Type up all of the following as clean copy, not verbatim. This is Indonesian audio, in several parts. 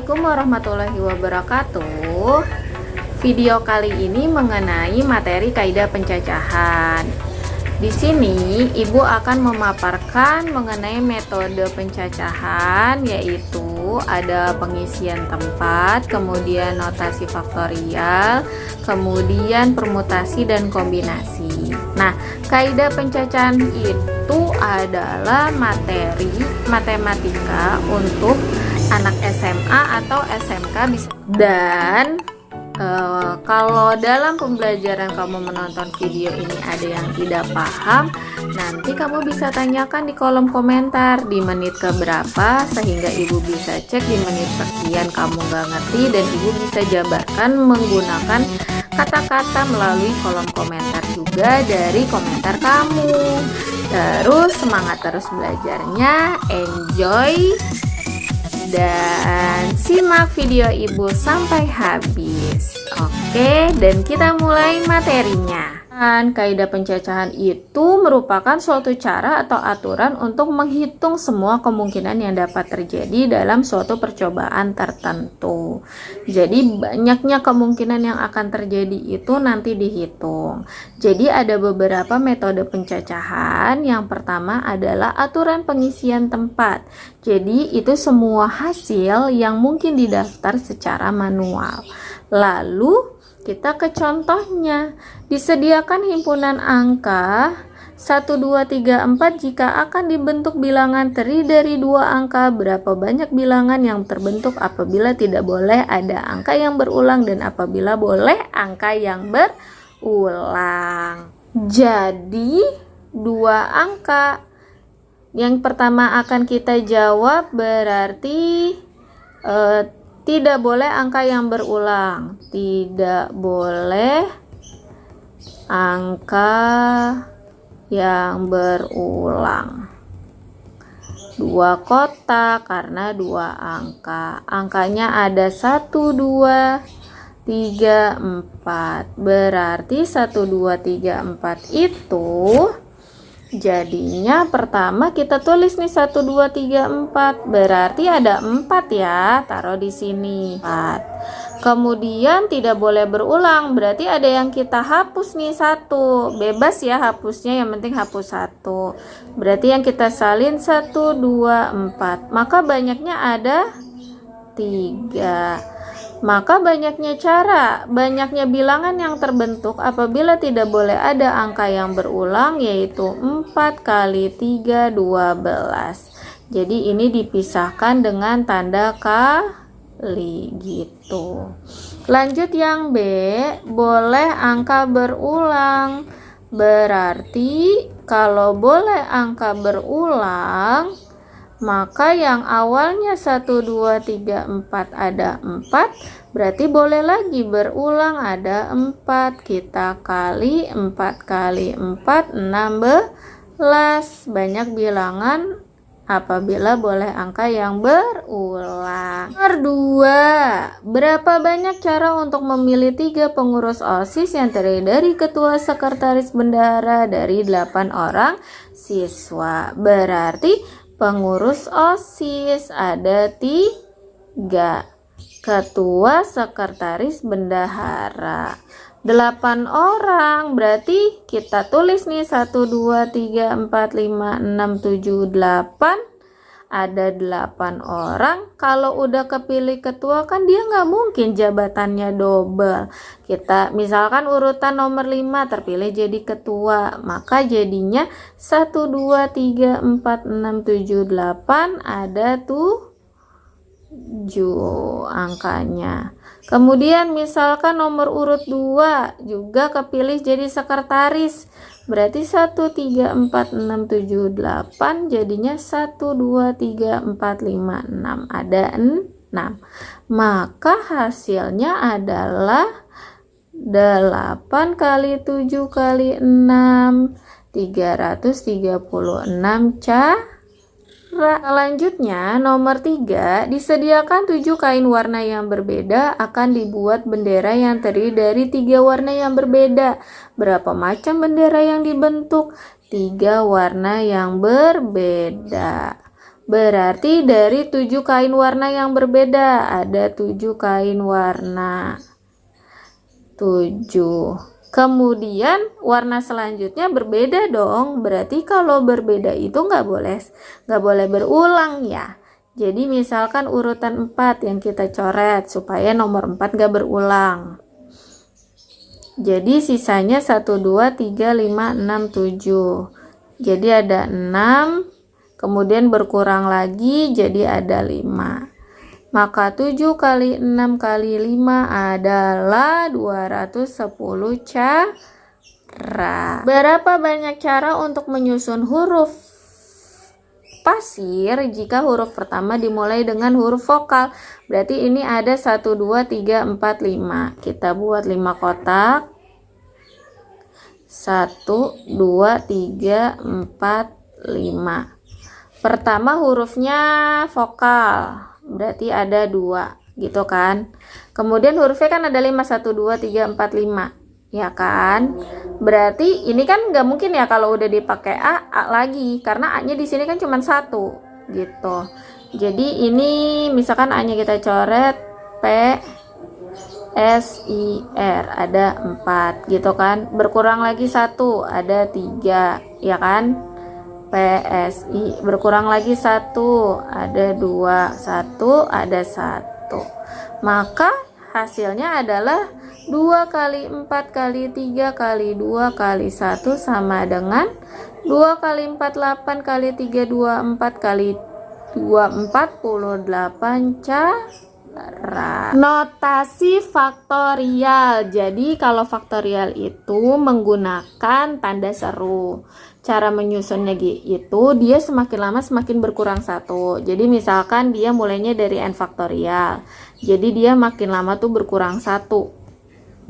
Assalamualaikum warahmatullahi wabarakatuh. Video kali ini mengenai materi kaidah pencacahan. Di sini Ibu akan memaparkan mengenai metode pencacahan, yaitu ada pengisian tempat, kemudian notasi faktorial, kemudian permutasi dan kombinasi. Nah, kaidah pencacahan itu adalah materi matematika untuk anak SMA atau SMK dan kalau dalam pembelajaran kamu menonton video ini ada yang tidak paham, nanti kamu bisa tanyakan di kolom komentar di menit keberapa, sehingga Ibu bisa cek di menit sekian kamu nggak ngerti dan Ibu bisa jabarkan menggunakan kata-kata melalui kolom komentar juga dari komentar kamu. Terus semangat terus belajarnya, enjoy dan simak video Ibu sampai habis. Oke, dan kita mulai materinya. Kaidah pencacahan itu merupakan suatu cara atau aturan untuk menghitung semua kemungkinan yang dapat terjadi dalam suatu percobaan tertentu. Jadi banyaknya kemungkinan yang akan terjadi itu nanti dihitung. Jadi ada beberapa metode pencacahan. Yang pertama adalah aturan pengisian tempat. Jadi itu semua hasil yang mungkin didaftar secara manual. Lalu kita ke contohnya. Disediakan himpunan angka 1, 2, 3, 4 jika akan dibentuk bilangan terdiri dari 2 angka. Berapa banyak bilangan yang terbentuk apabila tidak boleh ada angka yang berulang dan apabila boleh angka yang berulang. Jadi 2 angka. Yang pertama akan kita jawab berarti tidak boleh angka yang berulang. Tidak boleh angka yang berulang. 2 kotak karena 2 angka. Angkanya ada 1, 2, 3, 4. Berarti 1, 2, 3, 4 itu jadinya pertama kita tulis nih 1, 2, 3, 4. Berarti ada 4 ya, taruh di sini 4. Kemudian tidak boleh berulang, berarti ada yang kita hapus nih 1. Bebas ya hapusnya, yang penting hapus 1. Berarti yang kita salin 1, 2, 4. Maka banyaknya ada 3. Maka banyaknya bilangan yang terbentuk apabila tidak boleh ada angka yang berulang, yaitu 4 kali 3, 12. Jadi ini dipisahkan dengan tanda kali gitu. Lanjut yang B, boleh angka berulang. Berarti kalau boleh angka berulang, maka yang awalnya 1, 2, 3, 4 ada 4, berarti boleh lagi berulang ada 4. Kita kali 4 kali 4, 16. Banyak bilangan apabila boleh angka yang berulang. Nomor 2, berapa banyak cara untuk memilih 3 pengurus OSIS yang terdiri dari ketua, sekretaris, bendahara dari 8 orang siswa. Berarti pengurus OSIS ada 3, ketua, sekretaris, bendahara 8 orang. Berarti kita tulis nih 1, 2, 3, 4, 5, 6, 7, 8. Ada 8 orang. Kalau udah kepilih ketua kan dia nggak mungkin jabatannya double. Kita misalkan urutan nomor 5 terpilih jadi ketua, maka jadinya 1, 2, 3, 4, 6, 7, 8. Ada 7 angkanya. Kemudian misalkan nomor urut 2 juga kepilih jadi sekretaris. Berarti 1, 3, 4, 6, 7, 8. Jadinya 1, 2, 3, 4, 5, 6. Ada 6. Maka hasilnya adalah 8 kali 7 kali 6. 336 cara. Selanjutnya nomor 3, disediakan 7 kain warna yang berbeda, akan dibuat bendera yang terdiri dari 3 warna yang berbeda. Berapa macam bendera yang dibentuk? 3 warna yang berbeda. Berarti dari 7 kain warna yang berbeda, ada 7 kain warna. 7. Kemudian warna selanjutnya berbeda dong. Berarti kalau berbeda itu nggak boleh berulang ya. Jadi misalkan urutan 4 yang kita coret supaya nomor 4 nggak berulang. Jadi sisanya 1, 2, 3, 5, 6, 7. Jadi ada 6, kemudian berkurang lagi jadi ada 5. Maka 7 kali 6 kali 5 adalah 210 cara. Berapa banyak cara untuk menyusun huruf pasir jika huruf pertama dimulai dengan huruf vokal? Berarti ini ada 1, 2, 3, 4, 5. Kita buat 5 kotak. 1, 2, 3, 4, 5. Pertama hurufnya vokal, berarti ada 2 gitu kan. Kemudian hurufnya kan ada 5, 1, 2, 3, 4, 5 ya kan. Berarti ini kan nggak mungkin ya kalau udah dipakai A lagi, karena A nya di sini kan cuma 1 gitu. Jadi ini misalkan A nya kita coret P S I R, ada 4 gitu kan. Berkurang lagi 1, ada 3 ya kan. P S I, berkurang lagi 1, ada 2, 1, ada 1. Maka hasilnya adalah 2 kali 4 kali 3 kali 2 kali 1 sama dengan 2 kali 4, 8 kali 3, 24 kali 2, 48 cara. Notasi faktorial. Jadi kalau faktorial itu menggunakan tanda seru. Cara menyusunnya itu dia semakin lama semakin berkurang 1. Jadi misalkan dia mulainya dari n faktorial. Jadi dia makin lama tuh berkurang 1.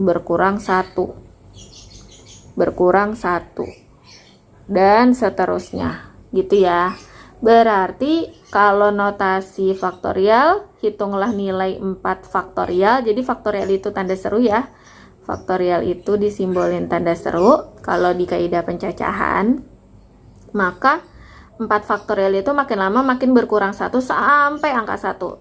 Berkurang 1. Berkurang 1. Dan seterusnya. Gitu ya. Berarti kalau notasi faktorial, hitunglah nilai 4 faktorial. Jadi faktorial itu tanda seru ya. Faktorial itu disimbolin tanda seru. Kalau di kaidah pencacahan, maka 4 faktorial itu makin lama makin berkurang 1 sampai angka 1.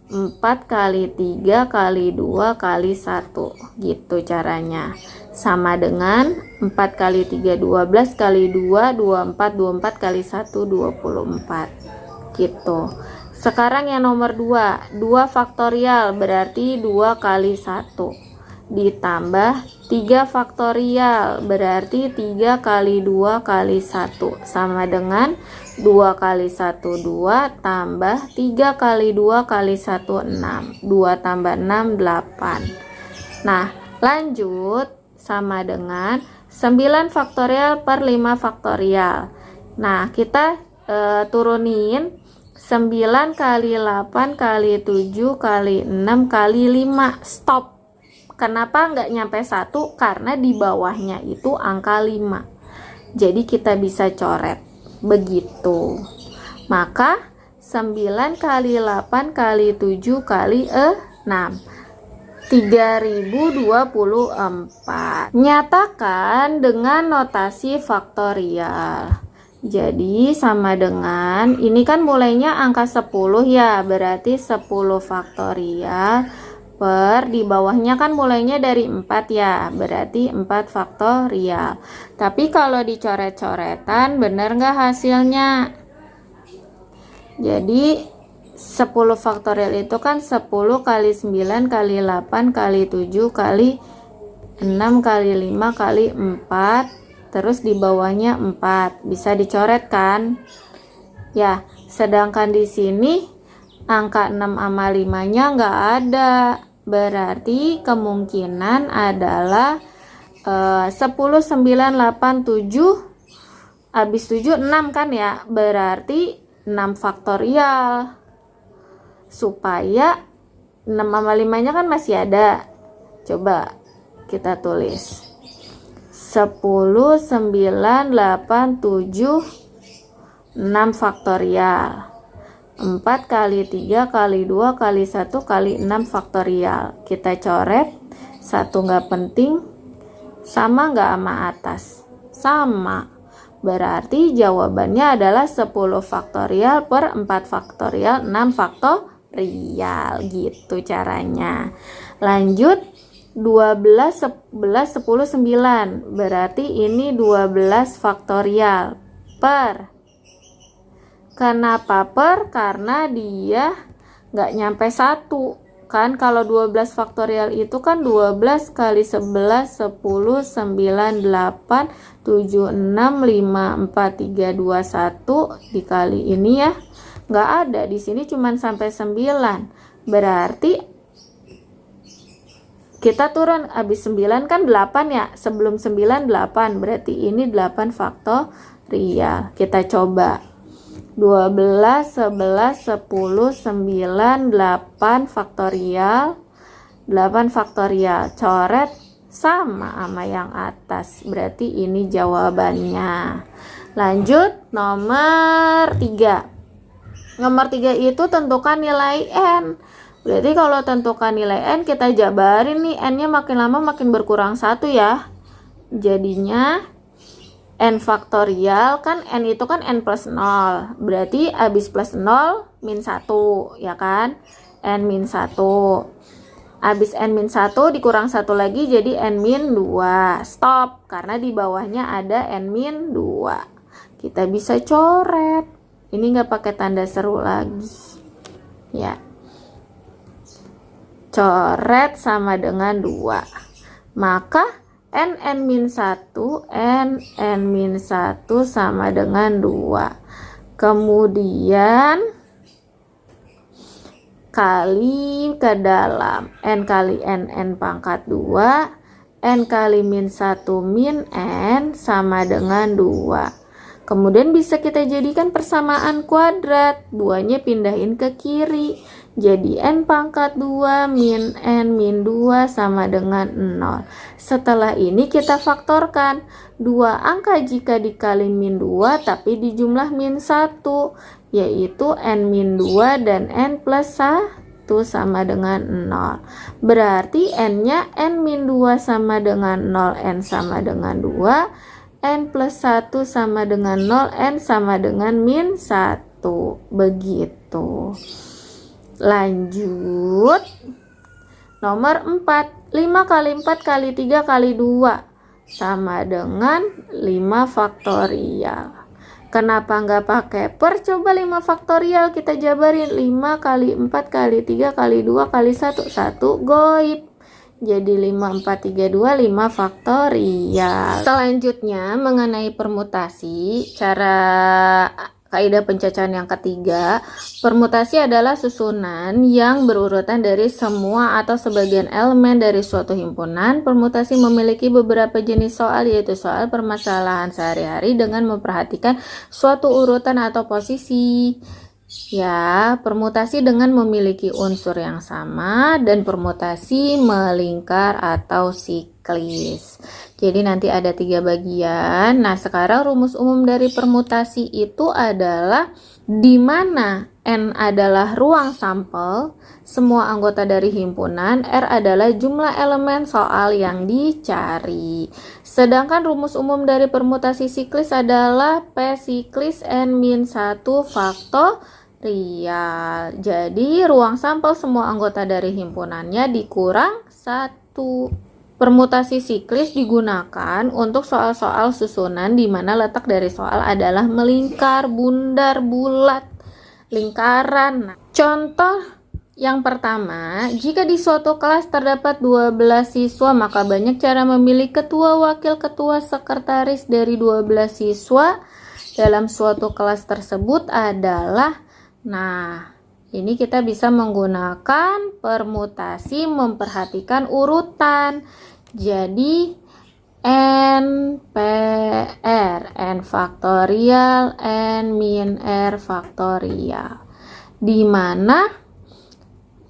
4 kali 3 kali 2 kali 1 gitu caranya. Sama dengan 4 kali 3 12 kali 2 24 24 kali 1 24 gitu. Sekarang yang nomor 2 faktorial berarti 2 kali 1 ditambah 3 faktorial berarti 3 kali 2 kali 1 sama dengan 2 kali 1 2 tambah 3 kali 2 kali 1 6. 2 tambah 6 8. Nah lanjut sama dengan 9 faktorial per 5 faktorial. Nah kita turunin 9 kali 8 kali 7 kali 6 kali 5. Stop. Kenapa nggak nyampe 1? Karena di bawahnya itu angka 5. Jadi kita bisa coret begitu. Maka 9 kali 8 kali 7 kali 6 3024. Nyatakan dengan notasi faktorial. Jadi sama dengan ini kan mulainya angka 10 ya, berarti 10 faktorial per di bawahnya kan mulainya dari 4 ya, berarti 4 faktorial. Tapi kalau dicoret-coretan bener nggak hasilnya? Jadi 10 faktorial itu kan 10 kali 9 kali 8 kali 7 kali 6 kali 5 kali 4, terus di bawahnya 4. Bisa dicoret kan? Ya, sedangkan di sini angka 6 sama 5 nya nggak ada. Berarti kemungkinan adalah 10, 9, 8, 7 habis 7 6 kan ya. Berarti 6 faktorial. Supaya 6 sama 5 nya kan masih ada. Coba kita tulis 10, 9, 8, 7 6 faktorial. 4 kali 3 kali 2 kali 1 kali 6 faktorial. Kita coret. 1 nggak penting. Sama nggak sama atas? Sama. Berarti jawabannya adalah 10 faktorial per 4 faktorial 6 faktorial. Gitu caranya. Lanjut, 12, 11, 10, 9. Berarti ini 12 faktorial per. Kenapa per? Karena dia nggak nyampe 1. Kan kalau 12 faktorial itu kan 12 kali 11, 10, 9, 8, 7, 6, 5, 4, 3, 2, 1 dikali ini ya. Nggak ada, di sini cuma sampai 9. Berarti kita turun, habis 9 kan 8 ya. Sebelum 9, 8. Berarti ini 8 faktorial. Kita coba. 12, 11, 10, 9, 8 faktorial. 8 faktorial. Coret sama yang atas. Berarti ini jawabannya. Lanjut, nomor 3. Nomor 3 itu tentukan nilai N. Berarti kalau tentukan nilai N, kita jabarin nih. N-nya makin lama makin berkurang 1 ya. Jadinya N faktorial kan N itu kan N plus 0. Berarti habis plus 0 min 1 ya kan. N min 1. Habis N min 1 dikurang 1 lagi jadi N min 2. Stop. Karena di bawahnya ada N min 2. Kita bisa coret. Ini nggak pakai tanda seru lagi. Ya. Coret sama dengan 2. Maka N min 1, N min 1 sama dengan 2. Kemudian kali ke dalam. N kali N pangkat 2. N kali min 1 min N sama dengan 2. Kemudian bisa kita jadikan persamaan kuadrat. 2-nya pindahin ke kiri. Jadi N pangkat 2 min N min 2 sama dengan 0. Setelah ini kita faktorkan. 2 angka jika dikali min 2 tapi dijumlah min 1. Yaitu N min 2 dan N plus 1 sama dengan 0. Berarti N-nya N min 2 sama dengan 0, N sama dengan 2. N plus 1 sama dengan 0, N sama dengan min 1. Begitu. Lanjut, nomor 4. 5 kali 4 kali 3 kali 2 sama dengan 5 faktorial. Kenapa nggak pakai per? Coba 5 faktorial kita jabarin. 5 kali 4 kali 3 kali 2 kali 1. 1 goib. Jadi 5, 4, 3, 2, 5 faktorial. Selanjutnya mengenai permutasi, cara kaidah pencacahan yang ketiga. Permutasi adalah susunan yang berurutan dari semua atau sebagian elemen dari suatu himpunan. Permutasi memiliki beberapa jenis soal, yaitu soal permasalahan sehari-hari dengan memperhatikan suatu urutan atau posisi. Ya, permutasi dengan memiliki unsur yang sama dan permutasi melingkar atau siklis. Jadi nanti ada 3 bagian. Nah, sekarang rumus umum dari permutasi itu adalah di mana N adalah ruang sampel, semua anggota dari himpunan, R adalah jumlah elemen soal yang dicari. Sedangkan rumus umum dari permutasi siklis adalah P siklis N-1 faktorial. Jadi ruang sampel semua anggota dari himpunannya dikurang 1. Permutasi siklis digunakan untuk soal-soal susunan di mana letak dari soal adalah melingkar, bundar, bulat, lingkaran. Contoh yang pertama, jika di suatu kelas terdapat 12 siswa, maka banyak cara memilih ketua, wakil ketua, sekretaris dari 12 siswa dalam suatu kelas tersebut adalah, nah, ini kita bisa menggunakan permutasi memperhatikan urutan. Jadi N PR, N faktorial, N min R faktorial. Di mana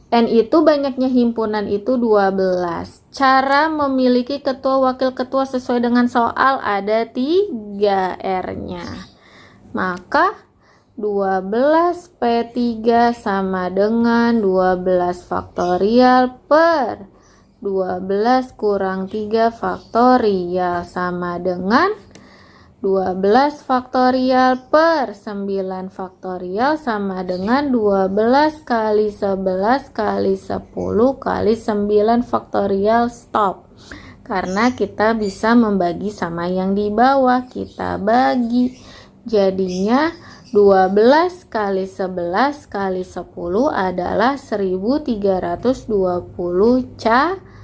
N itu banyaknya himpunan itu 12. Cara memiliki ketua wakil ketua sesuai dengan soal ada 3 R-nya. Maka 12 P3 sama dengan 12 faktorial per 12 kurang 3 faktorial sama dengan 12 faktorial per 9 faktorial sama dengan 12 kali 11 kali 10 kali 9 faktorial. Stop. Karena kita bisa membagi sama yang di bawah, kita bagi. Jadinya 12 kali 11 kali 10 adalah 1320 cara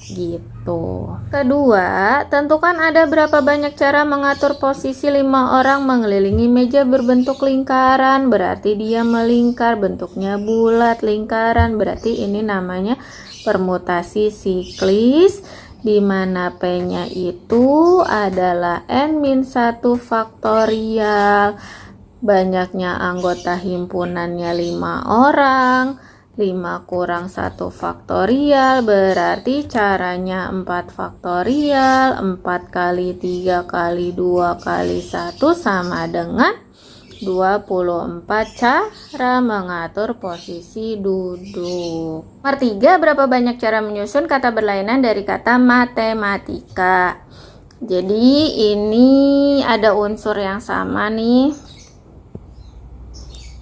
gitu. Kedua, tentukan ada berapa banyak cara mengatur posisi 5 orang mengelilingi meja berbentuk lingkaran. Berarti dia melingkar, bentuknya bulat, lingkaran. Berarti ini namanya permutasi siklis, di mana P-nya itu adalah N-1 faktorial. Banyaknya anggota himpunannya 5 orang. 5 kurang 1 faktorial berarti caranya 4 faktorial. 4 kali 3 kali 2 kali 1 sama dengan 24 cara mengatur posisi duduk. Nomor 3, berapa banyak cara menyusun kata berlainan dari kata matematika. Jadi ini ada unsur yang sama nih.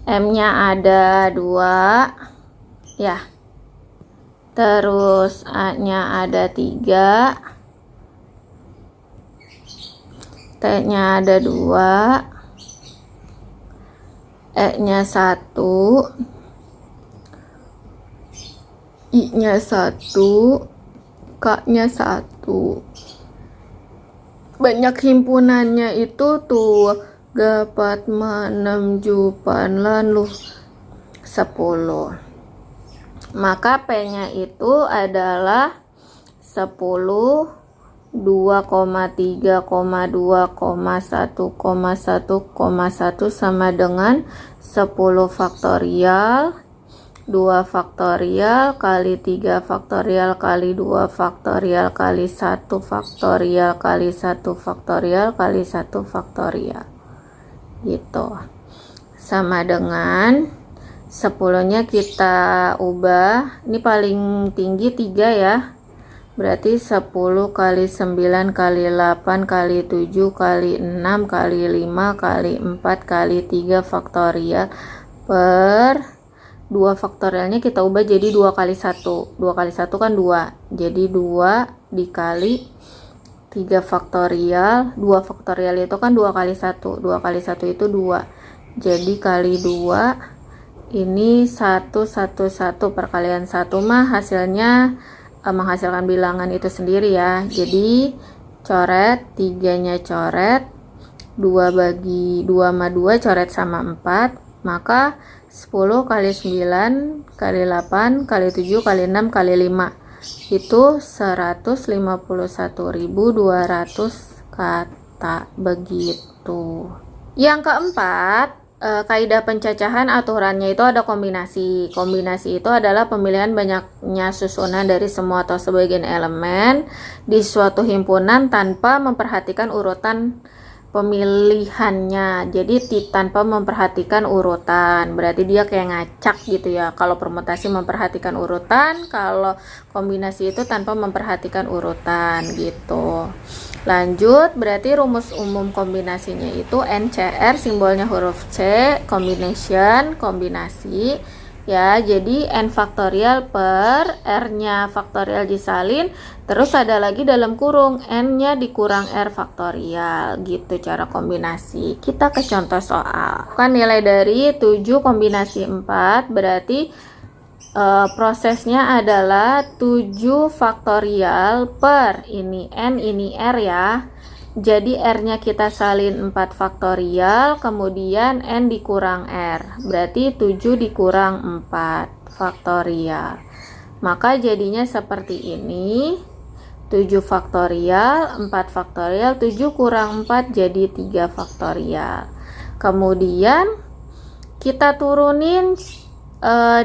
M-nya ada 2 ya, terus A-nya ada 3, T-nya ada 2, E-nya 1, I-nya 1, K-nya 1. Banyak himpunannya itu tuh dapat menunjukkan lalu 10. Maka P-nya itu adalah 10, 2,3, 2,1, 1,1 sama dengan 10 faktorial, 2 faktorial kali 3 faktorial kali 2 faktorial kali 1 faktorial kali 1 faktorial kali 1 faktorial. Gitu. Sama dengan 10-nya kita ubah, ini paling tinggi 3 ya, berarti 10 kali 9 kali 8 kali 7 kali 6 kali 5 kali 4 kali 3 faktorial per 2 faktorialnya kita ubah jadi 2 kali 1, 2 kali 1 kan 2, jadi 2 dikali 3 faktorial, 2 faktorial itu kan 2 kali 1, 2 kali 1 itu 2, jadi kali 2 ini 1, 1, 1 perkalian 1 mah hasilnya menghasilkan bilangan itu sendiri ya. Jadi coret, 3-nya coret, 2 bagi 2 sama 2 coret sama 4, maka 10 kali 9 kali 8 kali 7 kali 6 kali 5 itu 151.200 kata begitu. Yang keempat, kaidah pencacahan aturannya itu ada kombinasi. Kombinasi itu adalah pemilihan banyaknya susunan dari semua atau sebagian elemen di suatu himpunan tanpa memperhatikan urutan pemilihannya. Jadi tanpa memperhatikan urutan, berarti dia kayak ngacak gitu ya. Kalau permutasi memperhatikan urutan, kalau kombinasi itu tanpa memperhatikan urutan gitu. Lanjut, berarti rumus umum kombinasinya itu NCR, simbolnya huruf C, combination, kombinasi ya. Jadi N faktorial per R-nya faktorial disalin, terus ada lagi dalam kurung N-nya dikurang R faktorial gitu cara kombinasi. Kita ke contoh soal. Kan nilai dari 7 kombinasi 4 berarti prosesnya adalah 7 faktorial per ini N ini R ya. Jadi R-nya kita salin 4 faktorial, kemudian N dikurang R. Berarti 7 dikurang 4 faktorial. Maka jadinya seperti ini. 7 faktorial, 4 faktorial, 7 kurang 4 jadi 3 faktorial. Kemudian kita turunin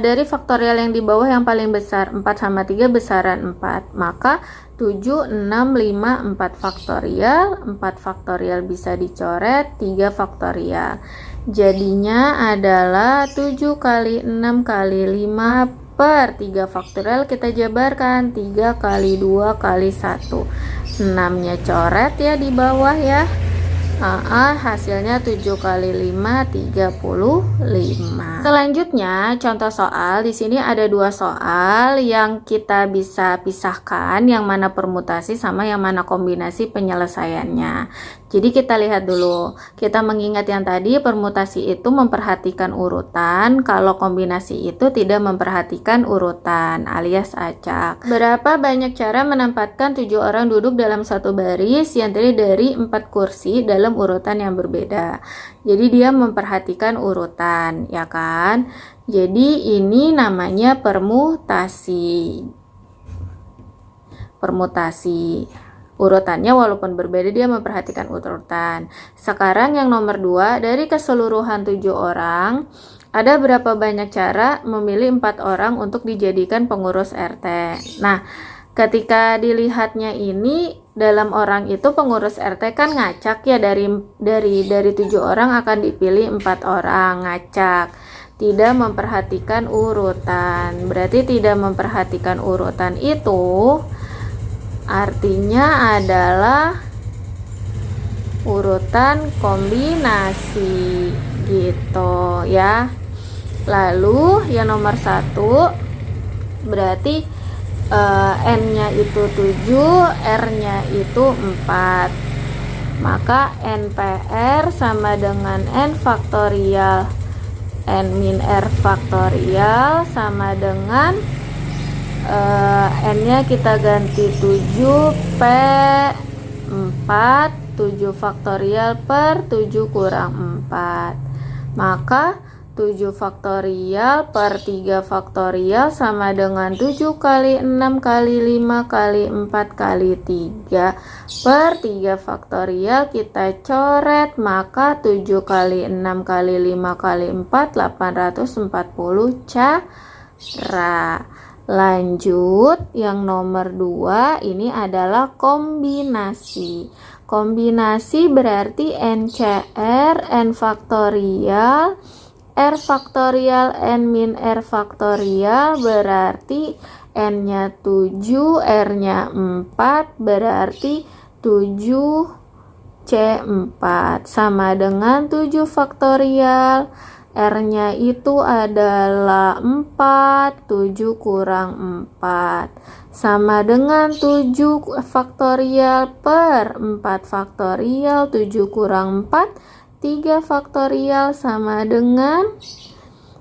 dari faktorial yang di bawah yang paling besar, 4 sama 3 besaran 4, maka 7, 6, 5, 4 faktorial, 4 faktorial bisa dicoret, 3 faktorial. Jadinya adalah 7 kali 6 kali 5 per 3 faktorial kita jabarkan, 3 kali 2 kali 1, 6-nya coret ya di bawah ya. Hasilnya 7 kali 5 35. Selanjutnya contoh soal, di sini ada 2 soal yang kita bisa pisahkan, yang mana permutasi sama yang mana kombinasi penyelesaiannya. Jadi kita lihat dulu, kita mengingat yang tadi permutasi itu memperhatikan urutan, kalau kombinasi itu tidak memperhatikan urutan alias acak. Berapa banyak cara menempatkan 7 orang duduk dalam satu baris yang terdiri dari 4 kursi dalam urutan yang berbeda. Jadi dia memperhatikan urutan, ya kan? Jadi ini namanya permutasi. Urutannya walaupun berbeda dia memperhatikan urutan. Sekarang yang nomor 2, dari keseluruhan 7 orang, ada berapa banyak cara memilih 4 orang untuk dijadikan pengurus RT. Nah, ketika dilihatnya ini, dalam orang itu pengurus RT kan ngacak ya, dari 7 orang akan dipilih 4 orang, ngacak. Tidak memperhatikan urutan. Berarti tidak memperhatikan urutan itu artinya adalah urutan kombinasi gitu ya. Lalu yang nomor 1 berarti N-nya itu 7, R-nya itu 4. Maka NPR sama dengan N faktorial N min R faktorial sama dengan N-nya kita ganti 7 P 4, 7 faktorial per 7 kurang 4. Maka 7 faktorial per 3 faktorial sama dengan 7 kali 6 kali 5 kali 4 kali 3 per 3 faktorial kita coret. Maka 7 kali 6 kali 5 kali 4 840 cara. Lanjut, yang nomor 2 ini adalah kombinasi. Kombinasi berarti NCR, N faktorial, R faktorial, N min R faktorial, berarti N-nya 7, R-nya 4, berarti 7C4 sama dengan 7 faktorial. R-nya itu adalah 4, 7 kurang 4 sama dengan 7 faktorial per 4 faktorial, 7 kurang 4, 3 faktorial sama dengan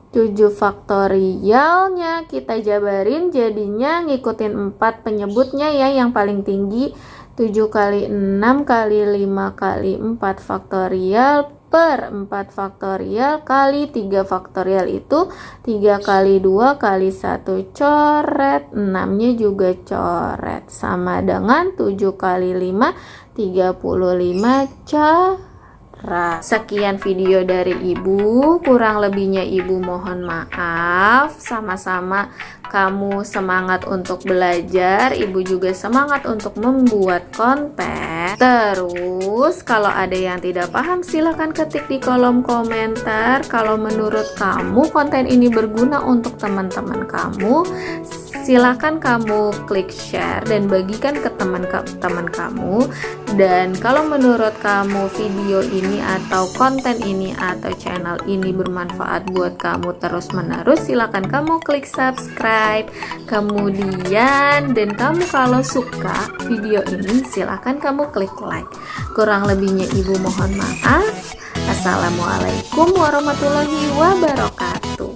7 faktorialnya kita jabarin jadinya ngikutin 4 penyebutnya ya, yang paling tinggi 7 kali 6 kali 5 kali 4 faktorial per 4 faktorial kali 3 faktorial itu 3 kali 2 kali 1 coret, 6-nya juga coret sama dengan 7 kali 5 35 cara. Sekian video dari Ibu, kurang lebihnya Ibu mohon maaf. Sama-sama kamu semangat untuk belajar, Ibu juga semangat untuk membuat konten. Terus kalau ada yang tidak paham silahkan ketik di kolom komentar. Kalau menurut kamu konten ini berguna untuk teman-teman kamu, silahkan kamu klik share dan bagikan ke teman-teman kamu. Dan kalau menurut kamu video ini atau konten ini atau channel ini bermanfaat buat kamu terus-menerus, silahkan kamu klik subscribe. Kemudian dan kamu kalau suka video ini silahkan kamu klik like. Kurang lebihnya Ibu mohon maaf. Assalamualaikum warahmatullahi wabarakatuh.